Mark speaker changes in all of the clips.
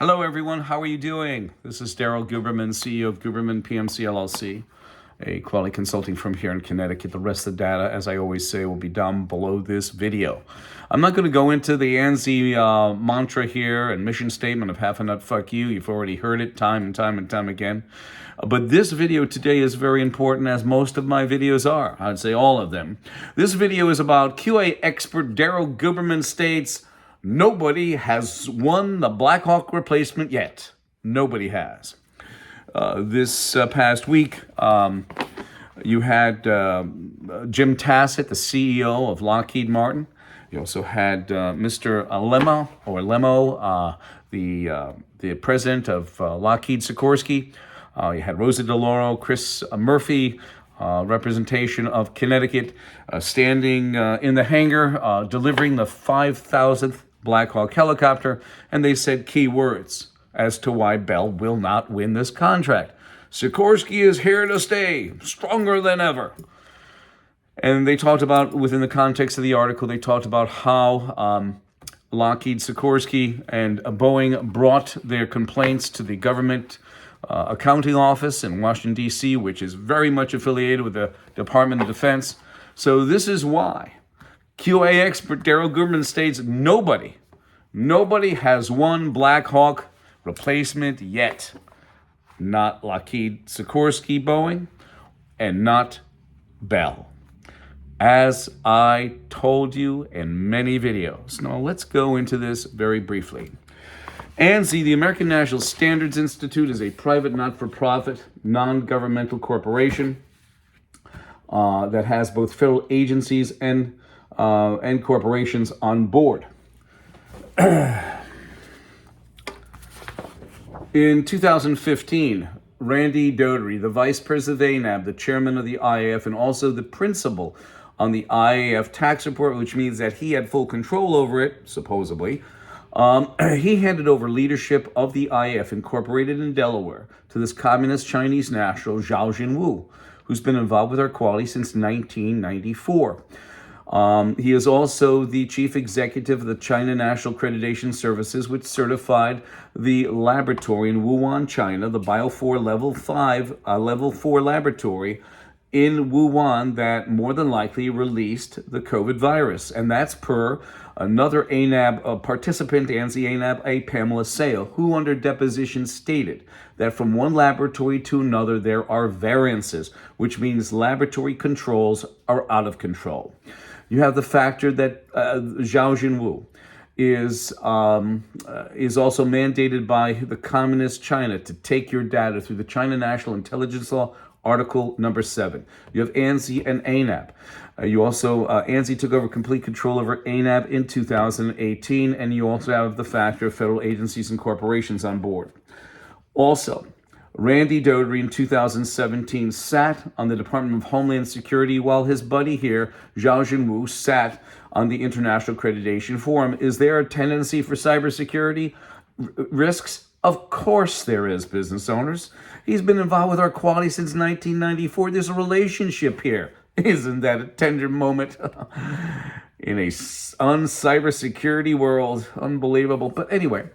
Speaker 1: Hello, everyone. How are you doing? This is Daryl Guberman, CEO of Guberman PMC LLC, a quality consulting firm here in Connecticut. The rest of the data, as I always say, will be down below this video. I'm not going to go into the ANSI mantra here and mission statement of half a nut, fuck you. You've already heard it time and time again. But this video today is very important, as most of my videos are. I'd say all of them. This video is about QA expert Daryl Guberman states, nobody has won the Black Hawk replacement yet. Nobody has. This past week, you had Jim Tassett, the CEO of Lockheed Martin. You also had Mr. Lemo, the president of Lockheed Sikorsky. You had Rosa DeLauro, Chris Murphy, representation of Connecticut, standing in the hangar, delivering the 5,000th Black Hawk helicopter, and they said key words as to why Bell will not win this contract. Sikorsky is here to stay, stronger than ever. And they talked about, within the context of the article, they talked about how Lockheed, Sikorsky, and Boeing brought their complaints to the government accounting office in Washington, D.C., which is very much affiliated with the Department of Defense. So this is why QA expert Daryl Guberman states nobody has won Black Hawk replacement yet. Not Lockheed, Sikorsky, Boeing, and not Bell. As I told you in many videos. Now let's go into this very briefly. ANSI, the American National Standards Institute, is a private, not-for-profit, non-governmental corporation that has both federal agencies and corporations on board. In 2015, Randy Doherty, the vice president of ANAB, the chairman of the IAF, and also the principal on the IAF tax report, which means that he had full control over it, supposedly, he handed over leadership of the IAF, incorporated in Delaware, to this communist Chinese national, Zhao Jinwu, who's been involved with our quality since 1994. He is also the chief executive of the China National Accreditation Services, which certified the laboratory in Wuhan, China, the Bio4 Level 4 laboratory in Wuhan that more than likely released the COVID virus. And that's per another ANAB participant, ANSI ANAB, a Pamela Sale, who under deposition stated that from one laboratory to another there are variances, which means laboratory controls are out of control. You have the factor that Zhao Jinwu is also mandated by the communist China to take your data through the China National Intelligence Law, Article number 7. You have ANSI and ANAB. You also, ANSI took over complete control over ANAB in 2018, and you also have the factor of federal agencies and corporations on board. Also, Randy Doherty in 2017 sat on the Department of Homeland Security while his buddy here, Zhao Jinwu, sat on the International Accreditation Forum. Is there a tendency for cybersecurity risks? Of course there is, business owners. He's been involved with our quality since 1994. There's a relationship here. Isn't that a tender moment? In a cybersecurity world, unbelievable. But anyway,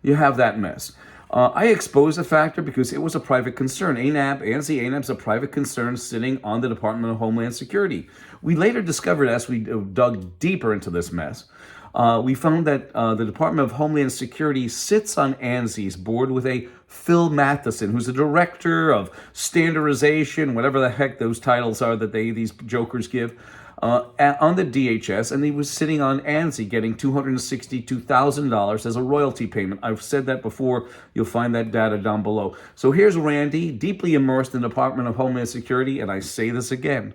Speaker 1: you have that mess. I exposed the factor because it was a private concern. ANSI ANAB's a private concern sitting on the Department of Homeland Security. We later discovered, as we dug deeper into this mess, we found that the Department of Homeland Security sits on ANSI's board with a Phil Matheson, who's the director of standardization, whatever the heck those titles are that these jokers give, on the DHS, and he was sitting on ANSI getting $262,000 as a royalty payment. I've said that before. You'll find that data down below. So here's Randy, deeply immersed in the Department of Homeland Security, and I say this again.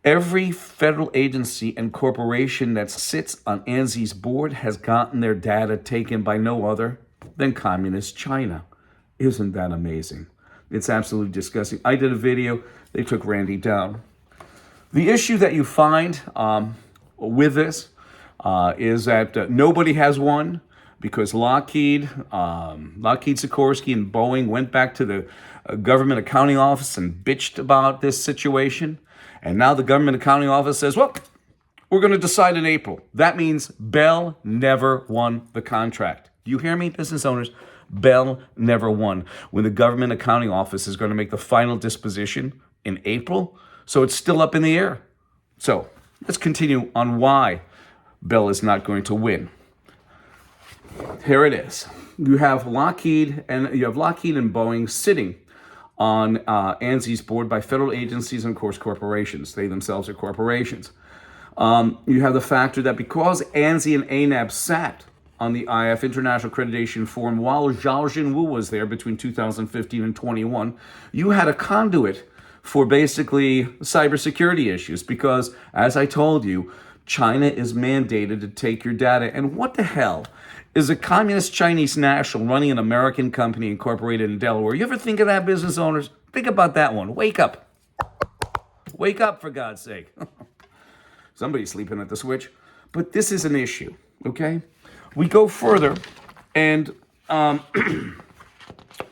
Speaker 1: Every federal agency and corporation that sits on ANSI's board has gotten their data taken by no other than communist China. Isn't that amazing? It's absolutely disgusting. I did a video. They took Randy down. The issue that you find with this is that nobody has won because Lockheed Sikorsky, and Boeing went back to the government accounting office and bitched about this situation. And now the government accounting office says, well, we're going to decide in April. That means Bell never won the contract. Do you hear me, business owners? Bell never won. When the government accounting office is going to make the final disposition in April, so it's still up in the air. So let's continue on why Bell is not going to win. Here it is. You have Lockheed and Boeing sitting on ANSI's board by federal agencies and, of course, corporations. They themselves are corporations. You have the factor that because ANSI and ANAB sat on the IF International Accreditation Forum while Zhao Jinwu was there between 2015 and 21, you had a conduit for basically cybersecurity issues because, as I told you, China is mandated to take your data. And what the hell is a communist Chinese national running an American company incorporated in Delaware? You ever think of that, business owners? Think about that one. Wake up. Wake up, for God's sake. Somebody's sleeping at the switch. But this is an issue, okay? We go further, and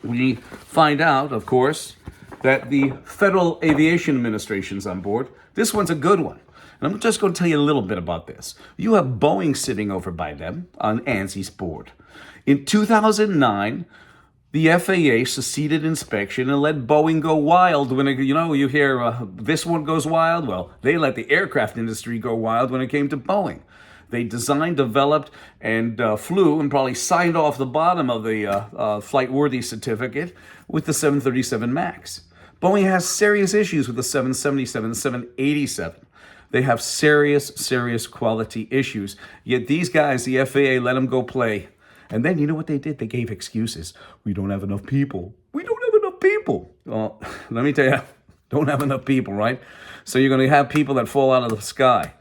Speaker 1: we find out, of course, that the Federal Aviation Administration's on board. This one's a good one. And I'm just going to tell you a little bit about this. You have Boeing sitting over by them on ANSI's board. In 2009, the FAA succeeded inspection and let Boeing go wild when you hear this one goes wild. Well, they let the aircraft industry go wild when it came to Boeing. They designed, developed, and flew and probably signed off the bottom of the flight-worthy certificate with the 737 MAX. Boeing has serious issues with the 777 and 787. They have serious quality issues. Yet these guys, the FAA, let them go play. And then you know what they did? They gave excuses. We don't have enough people. We don't have enough people. Well, let me tell you, don't have enough people, right? So you're going to have people that fall out of the sky.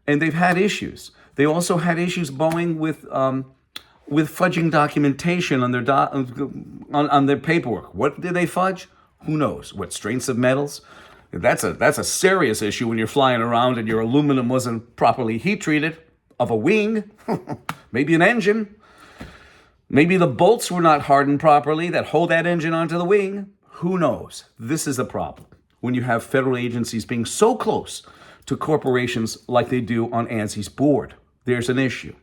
Speaker 1: And they've had issues. They also had issues, Boeing, with fudging documentation on their on their paperwork. What did they fudge? Who knows? What, strengths of metals? That's a serious issue when you're flying around and your aluminum wasn't properly heat treated of a wing, maybe an engine. Maybe the bolts were not hardened properly that hold that engine onto the wing. Who knows? This is a problem when you have federal agencies being so close to corporations like they do on ANSI's board. There's an issue.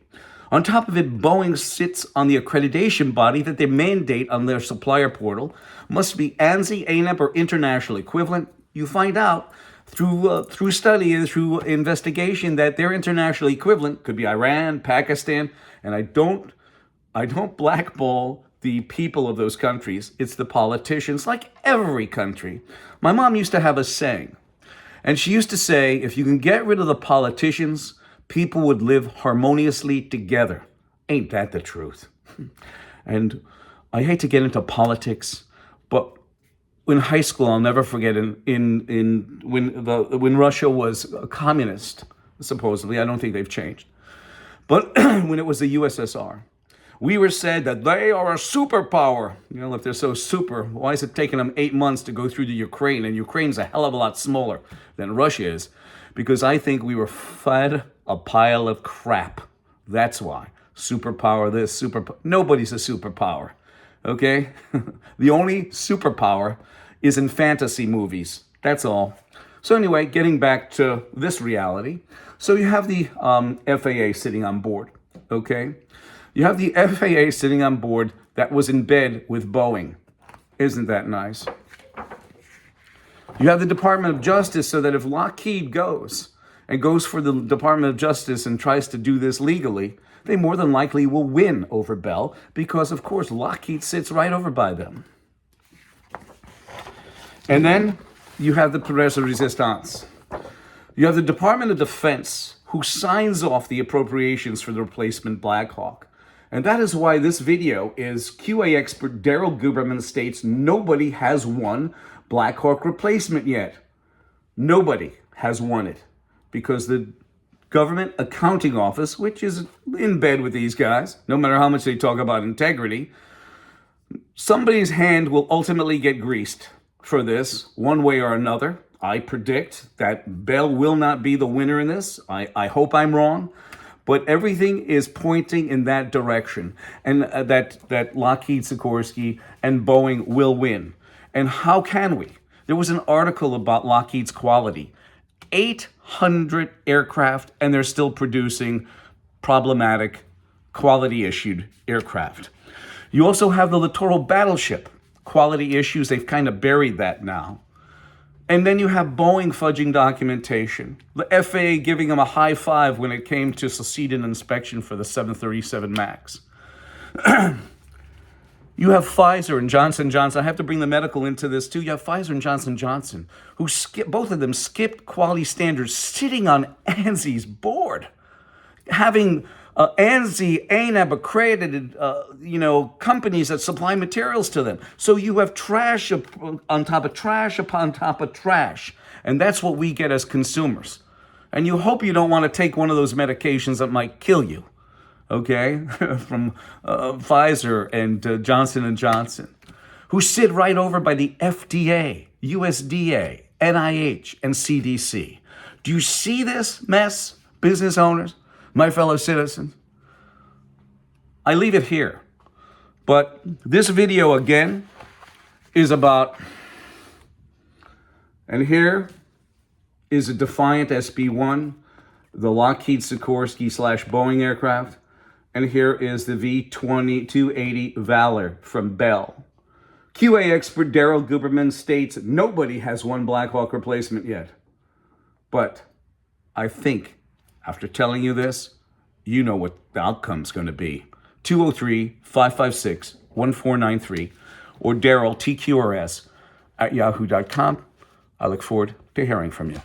Speaker 1: On top of it, Boeing sits on the accreditation body that they mandate on their supplier portal must be ANSI, ANAP, or international equivalent. You find out through study and through investigation that their international equivalent could be Iran, Pakistan, and I don't blackball the people of those countries. It's the politicians, like every country. My mom used to have a saying, and she used to say, if you can get rid of the politicians, people would live harmoniously together. Ain't that the truth? And I hate to get into politics, but in high school, I'll never forget when Russia was a communist, supposedly. I don't think they've changed. But when it was the USSR, we were said that they are a superpower. If they're so super, why is it taking them 8 months to go through to Ukraine? And Ukraine's a hell of a lot smaller than Russia is. Because I think we were fed a pile of crap. That's why. Superpower this, nobody's a superpower. Okay? The only superpower is in fantasy movies. That's all. So anyway, getting back to this reality. So you have the FAA sitting on board. Okay? You have the FAA sitting on board that was in bed with Boeing. Isn't that nice? You have the Department of Justice so that if Lockheed goes for the Department of Justice and tries to do this legally, they more than likely will win over Bell because, of course, Lockheed sits right over by them. And then you have the pièce de résistance. You have the Department of Defense who signs off the appropriations for the replacement Black Hawk. And that is why this video is QA expert Daryl Guberman states nobody has won Black Hawk replacement yet. Nobody has won it because the Government Accounting Office, which is in bed with these guys, no matter how much they talk about integrity, somebody's hand will ultimately get greased for this one way or another. I predict that Bell will not be the winner in this. I hope I'm wrong. But everything is pointing in that direction, and that Lockheed, Sikorsky, and Boeing will win. And how can we? There was an article about Lockheed's quality. 800 aircraft, and they're still producing problematic quality issued aircraft. You also have the Littoral battleship, quality issues. They've kind of buried that now. And then you have Boeing fudging documentation. The FAA giving them a high five when it came to succeeded inspection for the 737 MAX. You have Pfizer and Johnson & Johnson. I have to bring the medical into this too. You have Pfizer and Johnson & Johnson, who both of them skipped quality standards, sitting on ANSI's board, having ANSI, ANAB accredited, companies that supply materials to them. So you have trash on top of trash upon top of trash. And that's what we get as consumers. And you hope you don't want to take one of those medications that might kill you, okay, from Pfizer and Johnson & Johnson, who sit right over by the FDA, USDA, NIH, and CDC. Do you see this mess, business owners? My fellow citizens, I leave it here. But this video, again, is about, and here is a Defiant SB-1, the Lockheed Sikorsky / Boeing aircraft, and here is the V-280 Valor from Bell. QA expert Daryl Guberman states nobody has one Black Hawk replacement yet. But I think after telling you this, you know what the outcome's going to be. 203-556-1493 or Daryl, TQRS, @yahoo.com. I look forward to hearing from you.